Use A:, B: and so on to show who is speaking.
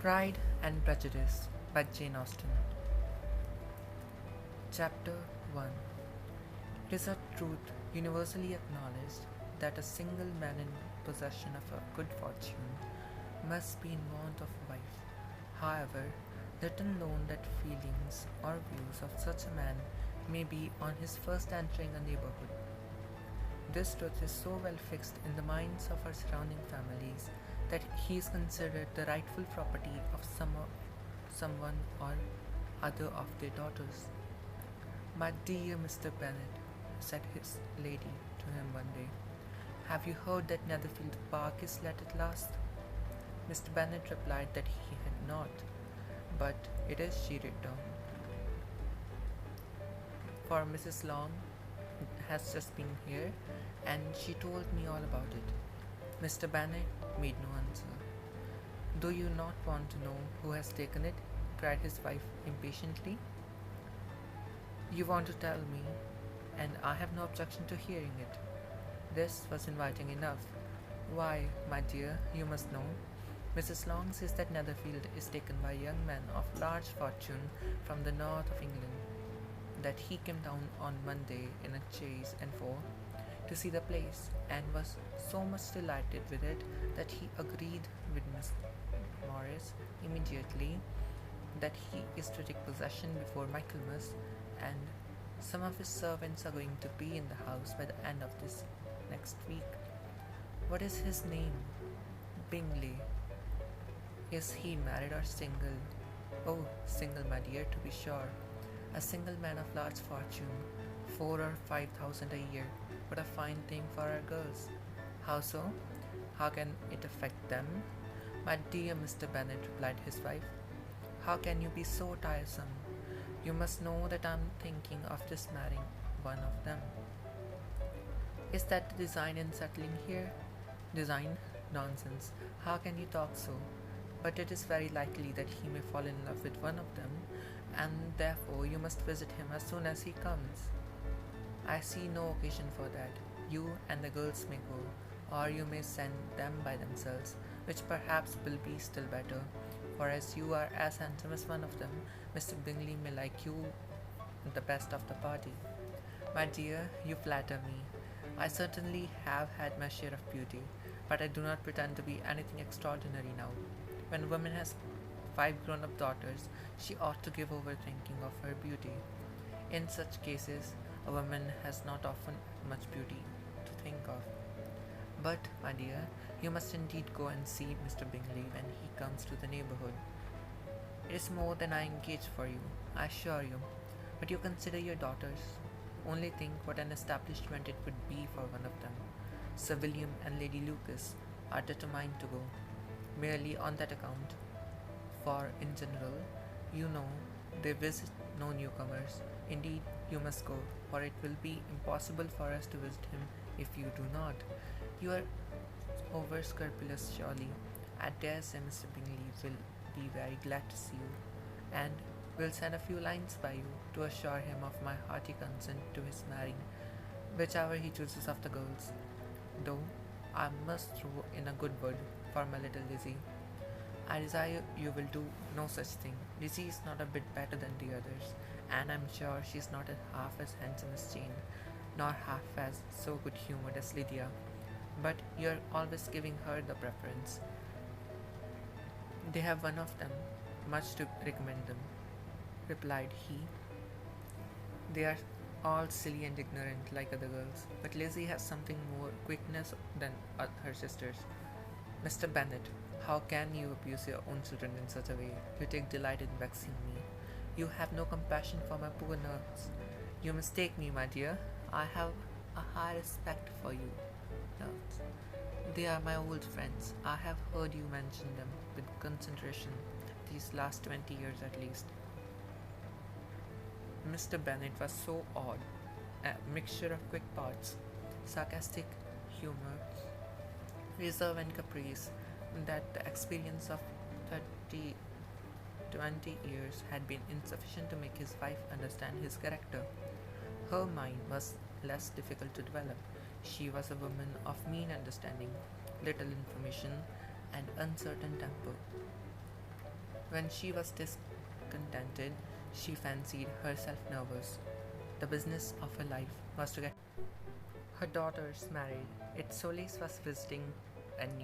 A: Pride and Prejudice by Jane Austen. Chapter 1. It is a truth universally acknowledged that a single man in possession of a good fortune must be in want of a wife. However, little known that feelings or views of such a man may be on his first entering a neighbourhood. This truth is so well fixed in the minds of our surrounding families that he is considered the rightful property of someone or other of their daughters. "My dear Mr. Bennet," said his lady to him one day, "have you heard that Netherfield Park is let at last?" Mr. Bennet replied that he had not, but it is, she returned, for Mrs. Long has just been here and she told me all about it. Mr. Bennet made no answer. "Do you not want to know who has taken it?" cried his wife impatiently. "You want to tell me, and I have no objection to hearing it." This was inviting enough. "Why, my dear, you must know. Mrs. Long says that Netherfield is taken by a young man of large fortune from the north of England, that he came down on Monday in a chaise and four to see the place, and was so much delighted with it that he agreed with Miss Morris immediately that he is to take possession before Michaelmas, and some of his servants are going to be in the house by the end of this next week." "What is his name?" "Bingley." "Is he married or single?" "Oh, single, my dear, to be sure. A single man of large fortune, 4 or 5 thousand a year. What a fine thing for our girls." "How so? How can it affect them?" "My dear Mr. Bennet," replied his wife, "how can you be so tiresome? You must know that I am thinking of just marrying one of them." "Is that the design in settling here?" "Design? Nonsense! How can you talk so? But it is very likely that he may fall in love with one of them, and therefore you must visit him as soon as he comes." "I see no occasion for that. You and the girls may go, or you may send them by themselves, which perhaps will be still better, for as you are as handsome as one of them, Mr. Bingley may like you the best of the party." "My dear, you flatter me. I certainly have had my share of beauty, but I do not pretend to be anything extraordinary now. When a woman has 5 grown-up daughters, she ought to give over thinking of her beauty. In such cases, a woman has not often much beauty to think of. But, my dear, you must indeed go and see Mr. Bingley when he comes to the neighbourhood. It is more than I engage for you, I assure you. But you consider your daughters. Only think what an establishment it would be for one of them. Sir William and Lady Lucas are determined to go, merely on that account, for in general, you know, they visit no newcomers. Indeed, you must go, for it will be impossible for us to visit him if you do not. You are over scrupulous, surely. I dare say Mr. Bingley will be very glad to see you, and will send a few lines by you to assure him of my hearty consent to his marrying whichever he chooses of the girls. Though I must throw in a good word for my little Lizzie. I desire you will do no such thing. Lizzie is not a bit better than the others, and I am sure she is not half as handsome as Jane, nor half as so good-humoured as Lydia. But you are always giving her the preference. They have one of them, much to recommend them," replied he. "They are all silly and ignorant like other girls, but Lizzie has something more quickness than her sisters." "Mr. Bennet, how can you abuse your own children in such a way? You take delight in vexing me. You have no compassion for my poor nerves." "You mistake me, my dear. I have a high respect for you nerves. They are my old friends. I have heard you mention them with concentration these last 20 years at least." Mr. Bennet was so odd, a mixture of quick parts, sarcastic humour, reserve and caprice, that the experience of 30 20 years had been insufficient to make his wife understand his character. Her mind was less difficult to develop. She was a woman of mean understanding, little information, and uncertain temper. When she was discontented, she fancied herself nervous. The business of her life was to get her daughters married. Its solace was visiting